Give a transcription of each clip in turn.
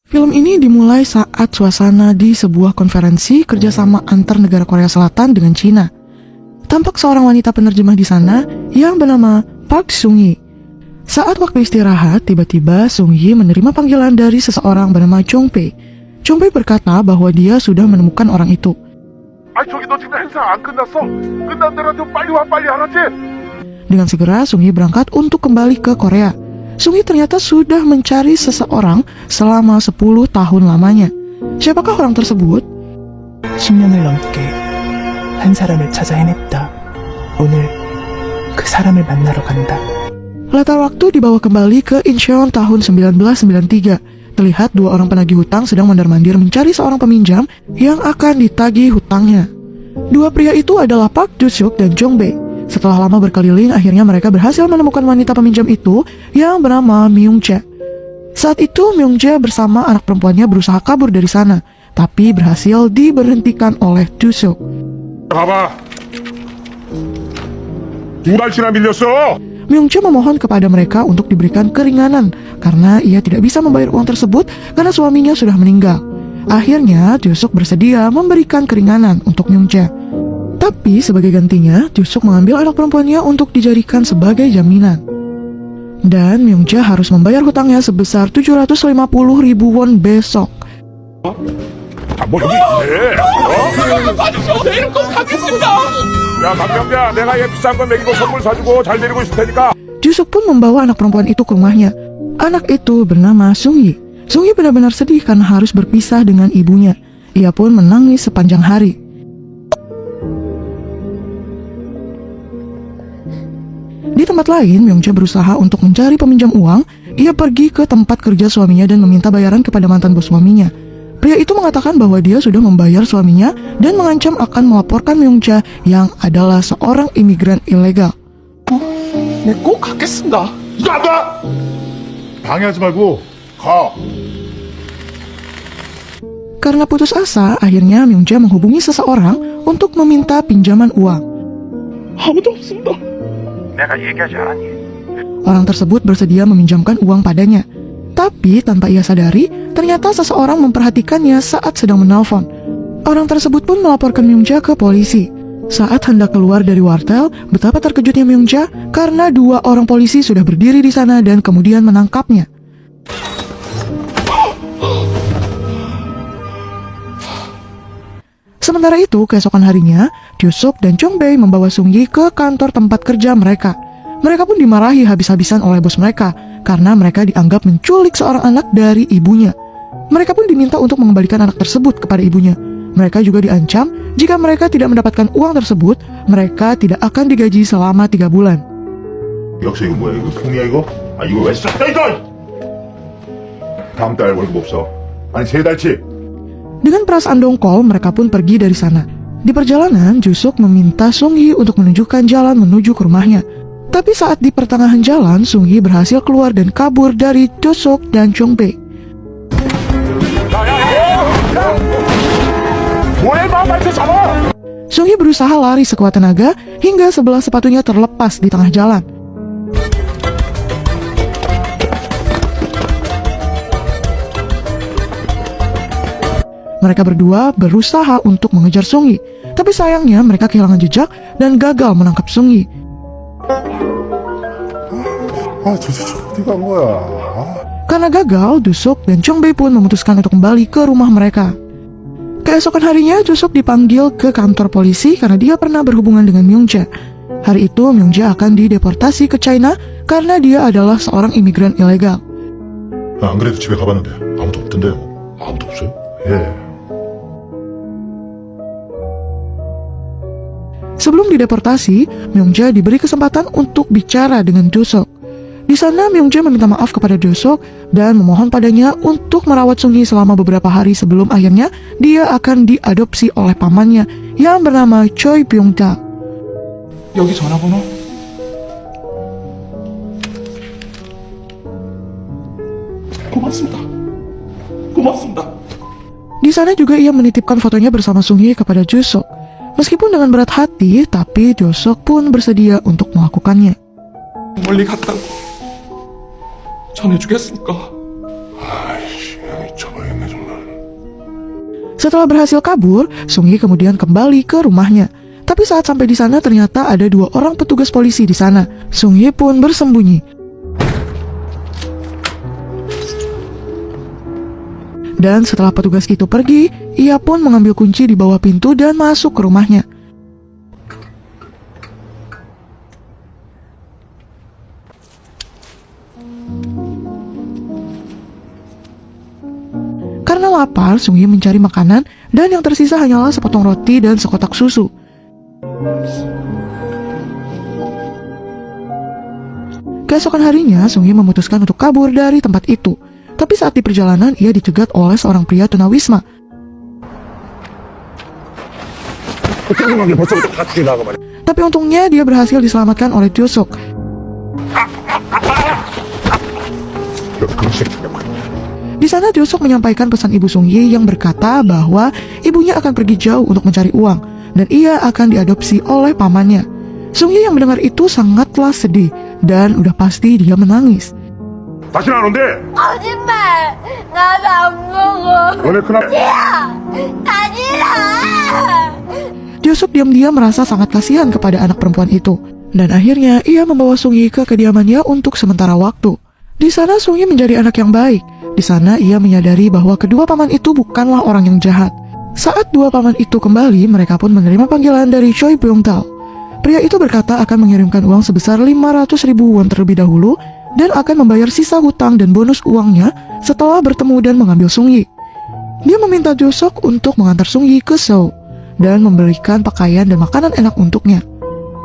Film ini dimulai saat suasana di sebuah konferensi kerjasama antar negara Korea Selatan dengan Cina. Tampak seorang wanita penerjemah di sana yang bernama Park Sung-yi. Saat waktu istirahat, tiba-tiba Sung-yi menerima panggilan dari seseorang bernama Jong-bae. Jong-bae berkata bahwa dia sudah menemukan orang itu. 저기 너 지금 행사 안 끝났어? 끝난 데라도 빨리 와 빨리 알았지? Dengan segera, Sung-yi berangkat untuk kembali ke Korea. Sung-yi ternyata sudah mencari seseorang selama 10 tahun lamanya. Siapakah orang tersebut? 10년을 넘게 한 사람을 찾아 헤맸다. 오늘 그 사람을 만나러 간다. Latar waktu dibawa kembali ke Incheon tahun 1993. Terlihat dua orang penagih hutang sedang mondar-mandir mencari seorang peminjam yang akan ditagih hutangnya. Dua pria itu adalah Park Do-suk dan Jong-bae. Setelah lama berkeliling, akhirnya mereka berhasil menemukan wanita peminjam itu yang bernama Myung-jae. Saat itu Myung-jae bersama anak perempuannya berusaha kabur dari sana, tapi berhasil diberhentikan oleh Do-suk. 봐봐. 2달치나 밀렸어. Myung-jae memohon kepada mereka untuk diberikan keringanan karena ia tidak bisa membayar uang tersebut karena suaminya sudah meninggal. Akhirnya Do-suk bersedia memberikan keringanan untuk Myung-jae. Tapi sebagai gantinya, Do-suk mengambil anak perempuannya untuk dijadikan sebagai jaminan. Dan Myung-jae harus membayar hutangnya sebesar 750.000 won besok. 뭐 여기 있네. 봐주세요. 내일은 꼭 가겠습니다. 야 강병자, 내가 얘 비싼 거 먹이고 선물 사주고 잘 데리고 있을 테니까. Do-suk pun membawa anak perempuan itu ke rumahnya. Anak itu bernama Sung-yi. Sung-yi benar-benar sedih karena harus berpisah dengan ibunya. Ia pun menangis sepanjang hari. Di tempat lain, Myung-jae berusaha untuk mencari peminjam uang. Ia pergi ke tempat kerja suaminya dan meminta bayaran kepada mantan bos suaminya. Pria itu mengatakan bahwa dia sudah membayar suaminya dan mengancam akan melaporkan Myung-jae yang adalah seorang imigran ilegal. 네, 꼭 가겠습니다. 나가. 방해하지 말고 가. Karena putus asa, akhirnya Myung-jae menghubungi seseorang untuk meminta pinjaman uang. 아무도 없습니다. 내가 얘기하지 않았니? Orang tersebut bersedia meminjamkan uang padanya. Tapi tanpa ia sadari, ternyata seseorang memperhatikannya saat sedang menelpon. Orang tersebut pun melaporkan Myung-jae ke polisi. Saat hendak keluar dari wartel, betapa terkejutnya Myung-jae karena dua orang polisi sudah berdiri di sana dan kemudian menangkapnya. Sementara itu, keesokan harinya, Do-suk dan Jong-bae membawa Sung-yi ke kantor tempat kerja mereka. Mereka pun dimarahi habis-habisan oleh bos mereka karena mereka dianggap menculik seorang anak dari ibunya. Mereka pun diminta untuk mengembalikan anak tersebut kepada ibunya. Mereka juga diancam jika mereka tidak mendapatkan uang tersebut, mereka tidak akan digaji selama 3 bulan. 역시 이거 뭐야? 이거 통이야 이거? 아 이거 왜 쌌다 이거? 다음 달 월급 없어. 아니 3달치. Dengan perasaan dongkol, mereka pun pergi dari sana. Di perjalanan, Do-suk meminta Sung-yi untuk menunjukkan jalan menuju ke rumahnya. Tapi saat di pertengahan jalan, Sung-yi berhasil keluar dan kabur dari Do-suk dan Jong-bae. Sung-yi berusaha lari sekuat tenaga hingga sebelah sepatunya terlepas di tengah jalan. Mereka berdua berusaha untuk mengejar Sung-yi, tapi sayangnya mereka kehilangan jejak dan gagal menangkap Sung-yi. 아 도대체 어디 간 거야? Karena gagal, Do-suk dan Jong-bae pun memutuskan untuk kembali ke rumah mereka. Keesokan harinya, Do-suk dipanggil ke kantor polisi karena dia pernah berhubungan dengan Myung-jae. Hari itu, Myung-jae akan dideportasi ke China karena dia adalah seorang imigran ilegal. 안 그래도 집에 가봤는데 아무도 없던데요. 아무도 없어요? 예. Sebelum dideportasi, Myung-jae diberi kesempatan untuk bicara dengan Do-suk. Di sana, Myung-jae meminta maaf kepada Do-suk dan memohon padanya untuk merawat Sung-yi selama beberapa hari sebelum akhirnya dia akan diadopsi oleh pamannya yang bernama Choi Byung-da. 여기 전화번호. 고맙습니다. 고맙습니다. Di sana juga ia menitipkan fotonya bersama Sung-yi kepada Do-suk. Meskipun dengan berat hati, tapi Do-suk pun bersedia untuk melakukannya. 멀리 갔다고 전해주겠습니까? 아이씨, 저걸 Setelah berhasil kabur, Sung Yi kemudian kembali ke rumahnya. Tapi saat sampai di sana ternyata ada 2 orang petugas polisi di sana. Sung Yi pun bersembunyi. Dan setelah petugas itu pergi, ia pun mengambil kunci di bawah pintu dan masuk ke rumahnya. Karena lapar, Sung Yi mencari makanan dan yang tersisa hanyalah sepotong roti dan sekotak susu. Keesokan harinya, Sung Yi memutuskan untuk kabur dari tempat itu. Tapi saat di perjalanan, ia dicegat oleh seorang pria tunawisma. Tapi untungnya dia berhasil diselamatkan oleh Josok. Di sana Josok menyampaikan pesan ibu Sung Yi yang berkata bahwa ibunya akan pergi jauh untuk mencari uang dan ia akan diadopsi oleh pamannya. Sung Yi yang mendengar itu sangatlah sedih dan udah pasti dia menangis. 다시는 안 온대. 거짓말! 나도 안 먹어! 너네 큰아빠. 야! 가지라! Josok diam-diam merasa sangat kasihan kepada anak perempuan itu dan akhirnya ia membawa Sung Yi ke kediamannya untuk sementara waktu. Di sana Sung Yi menjadi anak yang baik. Di sana ia menyadari bahwa kedua paman itu bukanlah orang yang jahat. Saat 2 paman itu kembali, mereka pun menerima panggilan dari Choi Byung-dal. Pria itu berkata akan mengirimkan uang sebesar 500.000 won terlebih dahulu dan akan membayar sisa hutang dan bonus uangnya setelah bertemu dan mengambil Sung Yi. Dia meminta Josok untuk mengantar Sung Yi ke Seoul dan memberikan pakaian dan makanan enak untuknya.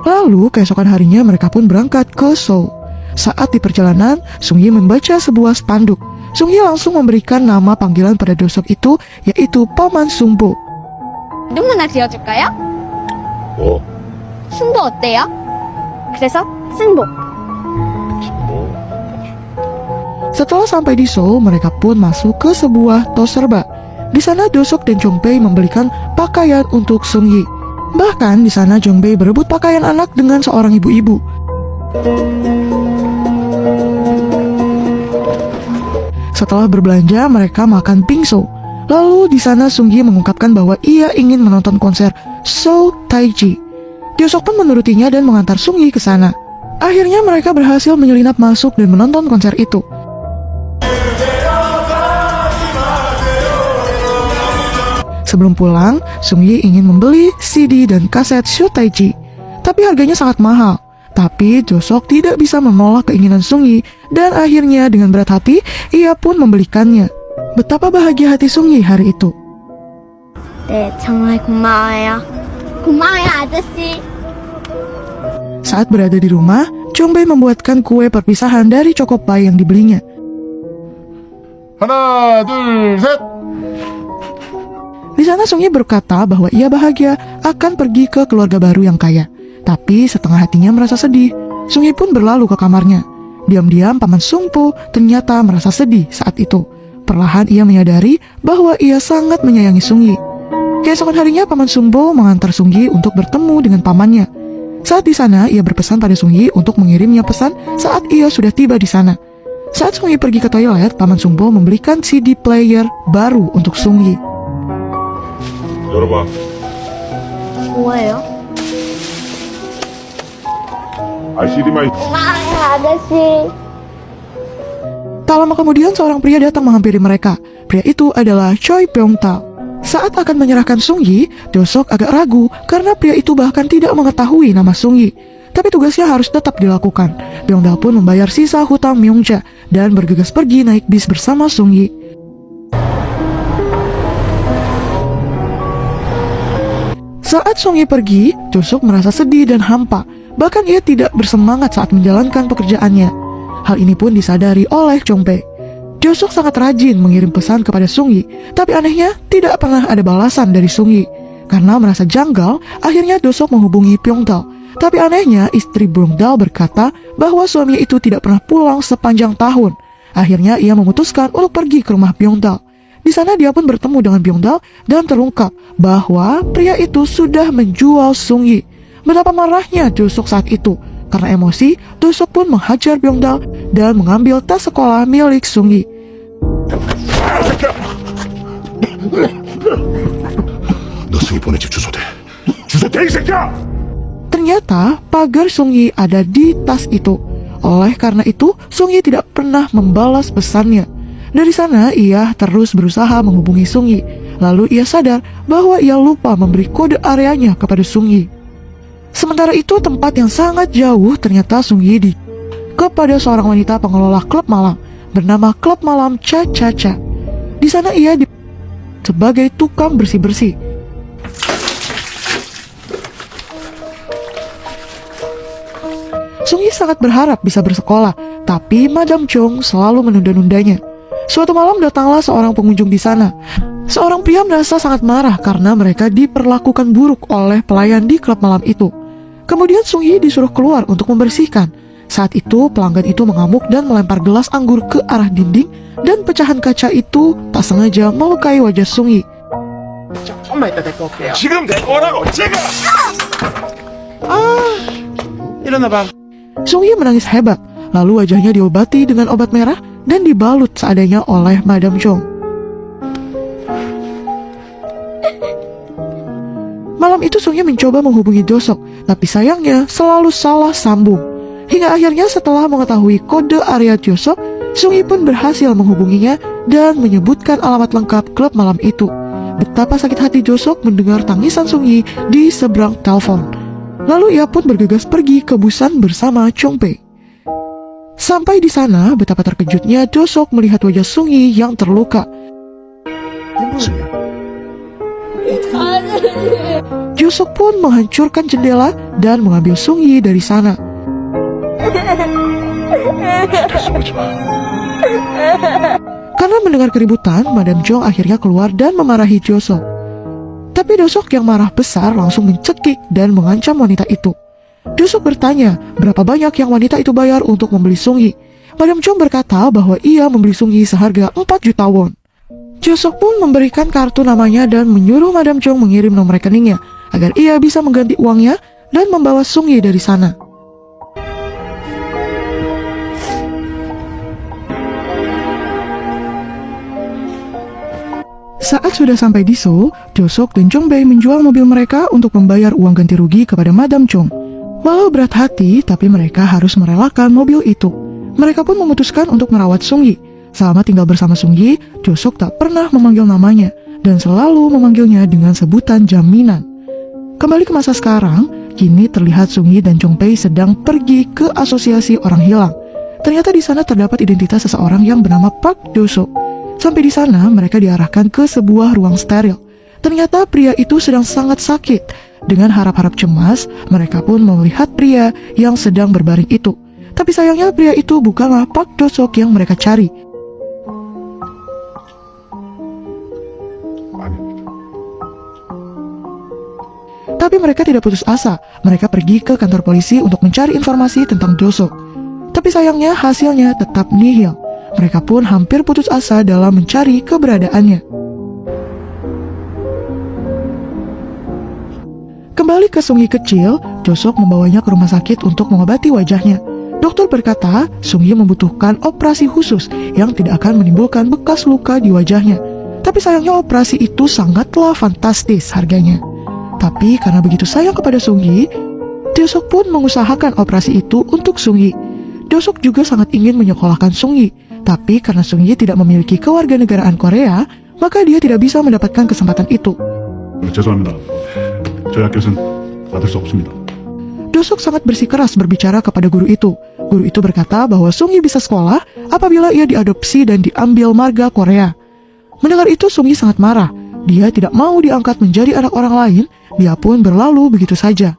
Lalu keesokan harinya mereka pun berangkat ke Seoul. Saat di perjalanan, Sung Yi membaca sebuah spanduk. Sung Yi langsung memberikan nama panggilan pada Josok itu, yaitu Paman Sungbo. 이름이나 지어줄까요? 뭐? 승보 어때요? 그래서 승보. Setelah sampai di Seoul, mereka pun masuk ke sebuah tos serba. Di sana Josok dan Jongbei membelikan pakaian untuk Sung Yi. Bahkan di sana Jongbei berebut pakaian anak dengan seorang ibu-ibu. Setelah berbelanja, mereka makan bingsu. Lalu di sana Sung Yi mengungkapkan bahwa ia ingin menonton konser Seoul Taiji. Josok pun menurutinya dan mengantar Sung Yi ke sana. Akhirnya mereka berhasil menyelinap masuk dan menonton konser itu. Sebelum pulang, Sung Yi ingin membeli CD dan kaset Seoul Taiji. Tapi harganya sangat mahal. Tapi Josok tidak bisa menolak keinginan Sung Yi dan akhirnya dengan berat hati ia pun membelikannya. Betapa bahagia hati Sung Yi hari itu. 네, 정말 고마워요. 고마워요, 아저씨. Saat berada di rumah, Jongbei membuatkan kue perpisahan dari chocopie yang dibelinya. 하나, 둘, 셋. Di sana Sung Yi berkata bahwa ia bahagia akan pergi ke keluarga baru yang kaya. Tapi setengah hatinya merasa sedih. Sung Yi pun berlalu ke kamarnya. Diam-diam Paman Sungpo ternyata merasa sedih saat itu. Perlahan ia menyadari bahwa ia sangat menyayangi Sung Yi. Keesokan harinya Paman Sungpo mengantar Sung Yi untuk bertemu dengan pamannya. Saat di sana ia berpesan pada Sung Yi untuk mengirimnya pesan saat ia sudah tiba di sana. Saat Sung Yi pergi ke toilet, Paman Sungpo membelikan CD player baru untuk Sung Yi. 열어봐. 뭐예요? CD만. 고마워요, 아저씨. Tak lama kemudian seorang pria datang menghampiri mereka. Pria itu adalah Choi Byung-dal. Saat akan menyerahkan Sung Yi, Josok agak ragu karena pria itu bahkan tidak mengetahui nama Sung Yi. Tapi tugasnya harus tetap dilakukan. Byung-dal pun membayar sisa hutang Myungja dan bergegas pergi naik bis bersama Sung Yi. Saat Sung Yi pergi, Josok merasa sedih dan hampa. Bahkan ia tidak bersemangat saat menjalankan pekerjaannya. Hal ini pun disadari oleh Jongbei. Josok sangat rajin mengirim pesan kepada Sung Yi, tapi anehnya tidak pernah ada balasan dari Sung Yi. Karena merasa janggal, akhirnya Josok menghubungi Byung-dal. Tapi anehnya istri Byung-dal berkata bahwa suaminya itu tidak pernah pulang sepanjang tahun. Akhirnya ia memutuskan untuk pergi ke rumah Byung-dal. Di sana dia pun bertemu dengan Byung-dal dan terungkap bahwa pria itu sudah menjual Sung Yi. Betapa marahnya Josok saat itu. Karena emosi, Josok pun menghajar Byung-dal dan mengambil tas sekolah milik Sung Yi. 너 승희 보낸 집 주소 대. 주소 대, 이 새끼야! Ternyata pagar Sung-yi ada di tas itu. Oleh karena itu, Sung-yi tidak pernah membalas pesannya. Dari sana, ia terus berusaha menghubungi Sung-yi. Lalu ia sadar bahwa ia lupa memberi kode areanya kepada Sung-yi. Sementara itu, tempat yang sangat jauh ternyata Sung-yi kepada seorang wanita pengelola klub malam bernama Klub Malam Cha Cha Cha. Di sana ia sebagai tukang bersih-bersih. Sung-yi sangat berharap bisa bersekolah, tapi Madam Chong selalu menunda-nundanya. Suatu malam datanglah seorang pengunjung di sana. Seorang pria merasa sangat marah karena mereka diperlakukan buruk oleh pelayan di klub malam itu. Kemudian Sung-yi disuruh keluar untuk membersihkan. Saat itu pelanggan itu mengamuk dan melempar gelas anggur ke arah dinding, dan pecahan kaca itu tak sengaja melukai wajah Sung-yi. 조금만 이따 데리고 올게요. 지금 데리고 오라고, 지금! 일어나봐. Sung-yi menangis hebat, lalu wajahnya diobati dengan obat merah dan dibalut seadanya oleh Madam Chong. Malam itu Sung-yi mencoba menghubungi Josok, tapi sayangnya selalu salah sambung. Hingga akhirnya setelah mengetahui kode area Josok, Sung-yi pun berhasil menghubunginya dan menyebutkan alamat lengkap klub malam itu. Betapa sakit hati Josok mendengar tangisan Sung-yi di seberang telepon. Lalu ia pun bergegas pergi ke Busan bersama Chong-pei. Sampai di sana, betapa terkejutnya Josok melihat wajah Sung-yi yang terluka. 승희야, Josok pun menghancurkan jendela dan mengambil Sung-yi dari sana. 숨지 마. Karena mendengar keributan, Madam Chong akhirnya keluar dan memarahi Josok. Tapi Josok yang marah besar langsung mencekik dan mengancam wanita itu. Josok bertanya berapa banyak yang wanita itu bayar untuk membeli Sung-yi. Madam Chong berkata bahwa ia membeli Sung-yi seharga 4 juta won. Josok pun memberikan kartu namanya dan menyuruh Madam Chong mengirim nomor rekeningnya agar ia bisa mengganti uangnya dan membawa Sung-yi dari sana. Saat sudah sampai di Seoul, Josok dan Chong-pei menjual mobil mereka untuk membayar uang ganti rugi kepada Madam Chong. Walau berat hati, tapi mereka harus merelakan mobil itu. Mereka pun memutuskan untuk merawat Sung-yi. Selama tinggal bersama Sung-yi, Josok tak pernah memanggil namanya dan selalu memanggilnya dengan sebutan jaminan. Kembali ke masa sekarang, kini terlihat Sung-yi dan Chong-pei sedang pergi ke asosiasi orang hilang. Ternyata di sana terdapat identitas seseorang yang bernama Park Josok. Sampai di sana, mereka diarahkan ke sebuah ruang steril. Ternyata pria itu sedang sangat sakit. Dengan harap-harap cemas, mereka pun melihat pria yang sedang berbaring itu. Tapi sayangnya pria itu bukanlah Park Josok yang mereka cari. Tapi mereka tidak putus asa. Mereka pergi ke kantor polisi untuk mencari informasi tentang Josok. Tapi sayangnya hasilnya tetap nihil. Mereka pun hampir putus asa dalam mencari keberadaannya. Kembali ke Sung-yi kecil, Josok membawanya ke rumah sakit untuk mengobati wajahnya. Dokter berkata, Sung-yi membutuhkan operasi khusus yang tidak akan menimbulkan bekas luka di wajahnya. Tapi sayangnya operasi itu sangatlah fantastis harganya. Tapi karena begitu sayang kepada Sung-yi, Josok pun mengusahakan operasi itu untuk Sung-yi. Josok juga sangat ingin menyekolahkan Sung-yi. Tapi karena Sung-yi tidak memiliki kewarganegaraan Korea, maka dia tidak bisa mendapatkan kesempatan itu. 죄송합니다. 저희 학교에서는 받을 수 없습니다. Josok sangat bersikeras berbicara kepada guru itu. Guru itu berkata bahwa Sung-yi bisa sekolah apabila ia diadopsi dan diambil marga Korea. Mendengar itu Sung-yi sangat marah. Dia tidak mau diangkat menjadi anak orang lain. Dia pun berlalu begitu saja.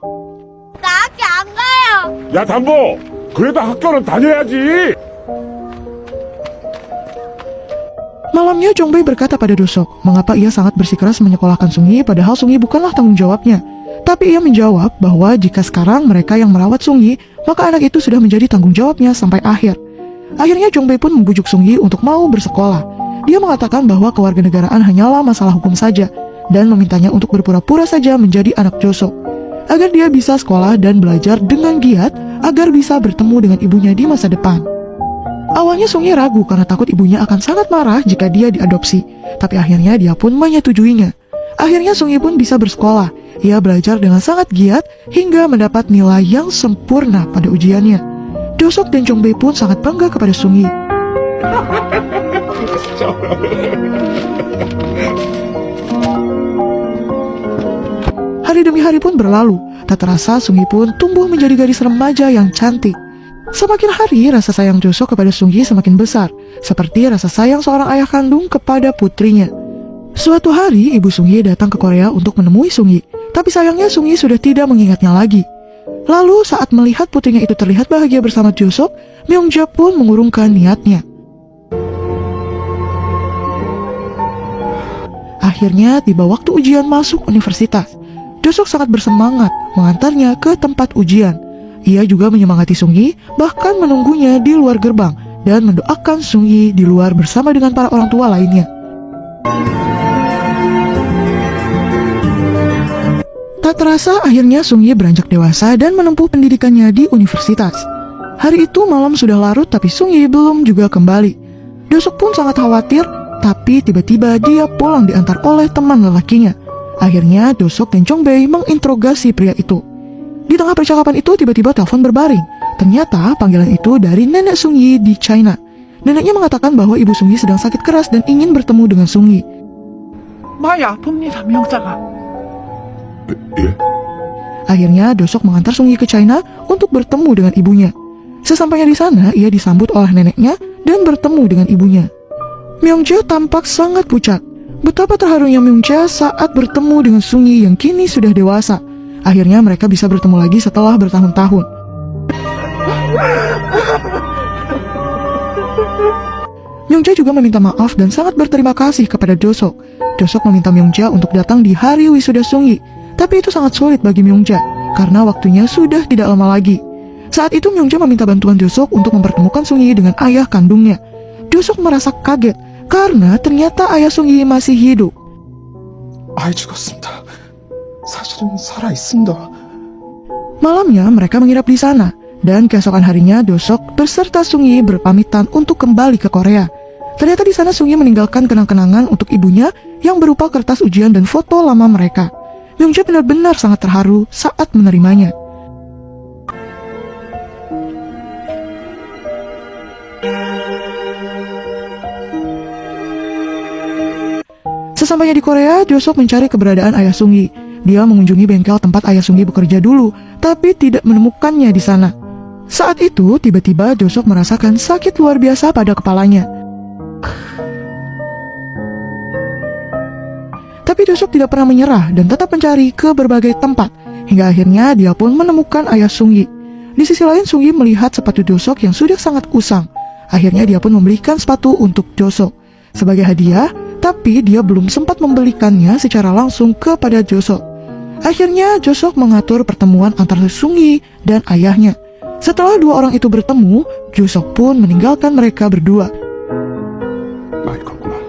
나 학교 안 가요. 야, 담보! 그래도 학교는 다녀야지! Malamnya Chong-pei berkata pada Josok, mengapa ia sangat bersikeras menyekolahkan Sung-yi padahal Sung-yi bukanlah tanggung jawabnya. Tapi ia menjawab bahwa jika sekarang mereka yang merawat Sung-yi, maka anak itu sudah menjadi tanggung jawabnya sampai akhir. Akhirnya Chong-pei pun membujuk Sung-yi untuk mau bersekolah. Dia mengatakan bahwa kewarganegaraan hanyalah masalah hukum saja, dan memintanya untuk berpura-pura saja menjadi anak Josok, agar dia bisa sekolah dan belajar dengan giat, agar bisa bertemu dengan ibunya di masa depan. Awalnya Sung-yi ragu karena takut ibunya akan sangat marah jika dia diadopsi, tapi akhirnya dia pun menyetujuinya. Akhirnya Sung Yi pun bisa bersekolah. Ia belajar dengan sangat giat hingga mendapat nilai yang sempurna pada ujiannya. Do-sok dan Jong Bae pun sangat bangga kepada Sung Yi. Hari demi hari pun berlalu. Tak terasa Sung Yi pun tumbuh menjadi gadis remaja yang cantik. Semakin hari rasa sayang Do-sok kepada Sung Yi semakin besar, seperti rasa sayang seorang ayah kandung kepada putrinya. Suatu hari ibu Sung Yi datang ke Korea untuk menemui Sung Yi, tapi sayangnya Sung Yi sudah tidak mengingatnya lagi. Lalu saat melihat putrinya itu terlihat bahagia bersama Do-sok, Myung-ja pun mengurungkan niatnya. Akhirnya tiba waktu ujian masuk universitas. Do-sok sangat bersemangat mengantarnya ke tempat ujian. Ia juga menyemangati Sung Yi, bahkan menunggunya di luar gerbang dan mendoakan Sung Yi di luar bersama dengan para orang tua lainnya. Tak terasa akhirnya Sung Yi beranjak dewasa dan menempuh pendidikannya di universitas. Hari itu malam sudah larut tapi Sung Yi belum juga kembali. Do-sok pun sangat khawatir, tapi tiba-tiba dia pulang diantar oleh teman lelakinya. Akhirnya Do-sok dan Jong Bae menginterogasi pria itu. Di tengah percakapan itu tiba-tiba telepon berbaring. Ternyata panggilan itu dari nenek Sung Yi di China. Neneknya mengatakan bahwa ibu Sung Yi sedang sakit keras dan ingin bertemu dengan Sung Yi. 많이 아픕니다, 명자가. 예? Akhirnya Do-sok mengantar Sung Yi ke China untuk bertemu dengan ibunya. Sesampainya di sana, ia disambut oleh neneknya dan bertemu dengan ibunya. Myung-ja tampak sangat pucat. Betapa terharunya Myung-ja saat bertemu dengan Sung Yi yang kini sudah dewasa. Akhirnya mereka bisa bertemu lagi setelah bertahun-tahun. Myung-ja juga meminta maaf dan sangat berterima kasih kepada Do-sok. Do-sok meminta Myung-ja untuk datang di hari wisuda Sung Yi. Tapi itu sangat sulit bagi Myung-ja, karena waktunya sudah tidak lama lagi. Saat itu Myung-ja meminta bantuan Do-sok untuk mempertemukan Sung Yi dengan ayah kandungnya. Do-sok merasa kaget, karena ternyata ayah Sung Yi masih hidup. 아이 죽었습니다. 사실은 살아있습니다. Malamnya mereka menginap di sana, dan keesokan harinya Do-sok beserta Sung Yi berpamitan untuk kembali ke Korea. Ternyata di sana Sung Yi meninggalkan kenang-kenangan untuk ibunya yang berupa kertas ujian dan foto lama mereka. Myung-ja benar-benar sangat terharu saat menerimanya. Sesampainya di Korea, Do-sok mencari keberadaan ayah Sung Yi. Dia mengunjungi bengkel tempat ayah Sung Yi bekerja dulu, tapi tidak menemukannya di sana. Saat itu, tiba-tiba Do-sok merasakan sakit luar biasa pada kepalanya. Tapi Do-sok tidak pernah menyerah dan tetap mencari ke berbagai tempat, hingga akhirnya dia pun menemukan ayah Sung Yi. Di sisi lain, Sung Yi melihat sepatu Do-sok yang sudah sangat usang. Akhirnya dia pun membelikan sepatu untuk Do-sok sebagai hadiah, tapi dia belum sempat membelikannya secara langsung kepada Do-sok. Akhirnya Do-sok mengatur pertemuan antara Sung Yi dan ayahnya. Setelah dua orang itu bertemu, Do-sok pun meninggalkan mereka berdua. 많이 컸구나.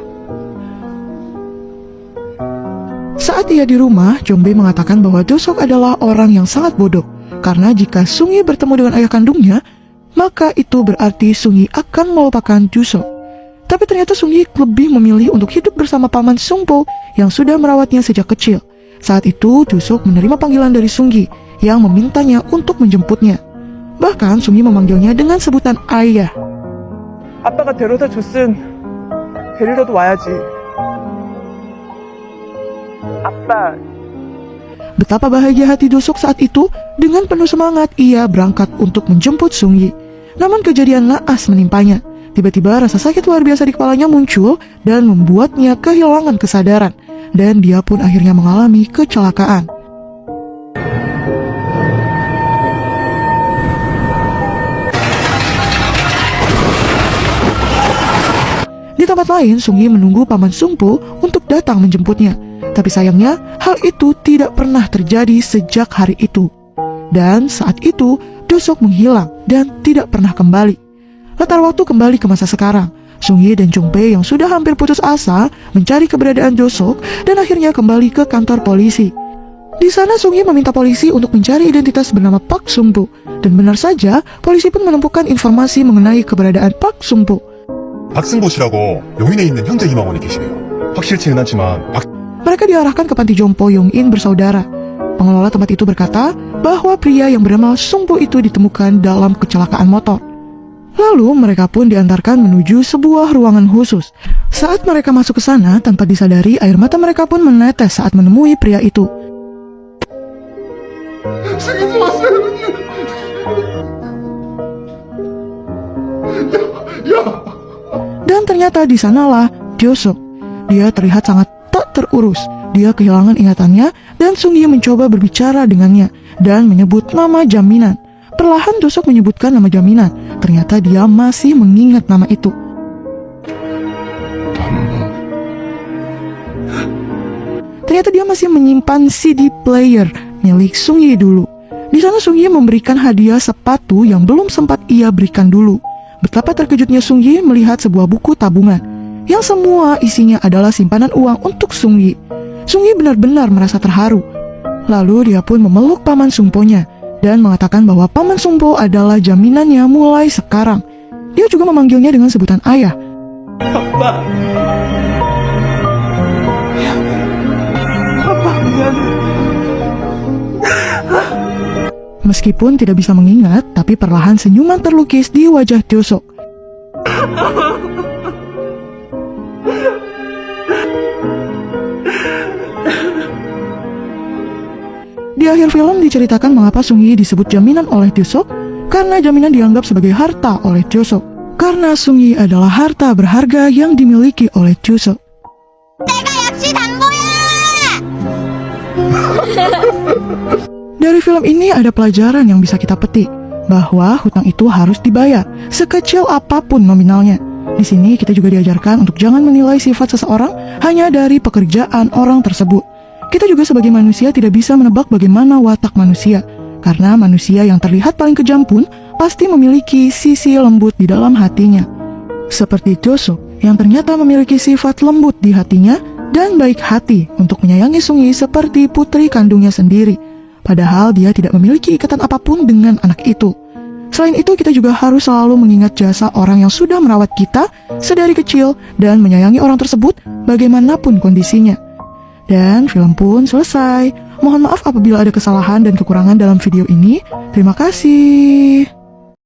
Saat ia di rumah, Jong Bae mengatakan bahwa Do-sok adalah orang yang sangat bodoh, karena jika Sung Yi bertemu dengan ayah kandungnya, maka itu berarti Sung Yi akan melupakan Do-sok. Tapi ternyata Sung Yi lebih memilih untuk hidup bersama paman Sung Po yang sudah merawatnya sejak kecil. Saat itu, Do-sok menerima panggilan dari Sung Yi yang memintanya untuk menjemputnya. Bahkan Sung Yi memanggilnya dengan sebutan ayah. 아빠가 데려다 줬음. 데리러도 와야지. 아빠. Betapa bahagia hati Do-sok saat itu, dengan penuh semangat ia berangkat untuk menjemput Sung Yi. Namun kejadian naas menimpanya. Tiba-tiba rasa sakit luar biasa di kepalanya muncul dan membuatnya kehilangan kesadaran. Dan dia pun akhirnya mengalami kecelakaan. Di tempat lain, Sung Yi menunggu paman Sung Po untuk datang menjemputnya. Tapi sayangnya, hal itu tidak pernah terjadi sejak hari itu. Dan saat itu, Do-sok menghilang dan tidak pernah kembali. Latar waktu kembali ke masa sekarang. Sung Yi dan Jong Bae yang sudah hampir putus asa mencari keberadaan Do-sok dan akhirnya kembali ke kantor polisi. Di sana Sung Yi meminta polisi untuk mencari identitas bernama Park Sung Po. Dan benar saja, polisi pun menemukan informasi mengenai keberadaan Park Sung Po. 박승보 씨라고 용인에 있는 현재 임원이 계시네요. 확실치는 않지만 Mereka Mereka diarahkan ke panti jompo Yong-in bersaudara. Pengelola tempat itu berkata bahwa pria yang bernama Sung-po itu ditemukan dalam kecelakaan motor. Lalu mereka pun diantarkan menuju sebuah ruangan khusus. Saat mereka masuk ke sana, tanpa disadari air mata mereka pun menetes saat menemui pria itu. Dan ternyata di sanalah Kyo-sok. Dia terlihat sangat tak terurus. Dia kehilangan ingatannya dan Sung-yi mencoba berbicara dengannya dan menyebut nama jaminan. Perlahan Kyo-sok menyebutkan nama jaminan. Ternyata dia masih mengingat nama itu. Ternyata dia masih menyimpan CD player milik Sung-yi dulu. Di sana Sung-yi memberikan hadiah sepatu yang belum sempat ia berikan dulu. Betapa terkejutnya Sung-yi melihat sebuah buku tabungan yang semua isinya adalah simpanan uang untuk Sung-yi. Sung-yi benar-benar merasa terharu. Lalu dia pun memeluk paman Sung-po-nya dan mengatakan bahwa paman Sung-po adalah jaminannya mulai sekarang. Dia juga memanggilnya dengan sebutan ayah. Meskipun tidak bisa mengingat, tapi perlahan senyuman terlukis di wajah Kyo-sok. Di akhir film diceritakan mengapa Sung-yi disebut jaminan oleh Kyo-sok, karena jaminan dianggap sebagai harta oleh Kyo-sok. Karena Sung-yi adalah harta berharga yang dimiliki oleh Kyo-sok. 역시 담보야! Dari film ini ada pelajaran yang bisa kita petik, bahwa hutang itu harus dibayar, sekecil apapun nominalnya. Di sini kita juga diajarkan untuk jangan menilai sifat seseorang hanya dari pekerjaan orang tersebut. Kita juga sebagai manusia tidak bisa menebak bagaimana watak manusia, karena manusia yang terlihat paling kejam pun pasti memiliki sisi lembut di dalam hatinya. Seperti Kyo-sok yang ternyata memiliki sifat lembut di hatinya dan baik hati untuk menyayangi Sung-yi seperti putri kandungnya sendiri. Padahal dia tidak memiliki ikatan apapun dengan anak itu. Selain itu, kita juga harus selalu mengingat jasa orang yang sudah merawat kita sedari kecil dan menyayangi orang tersebut bagaimanapun kondisinya. Dan film pun selesai. Mohon maaf apabila ada kesalahan dan kekurangan dalam video ini. Terima kasih.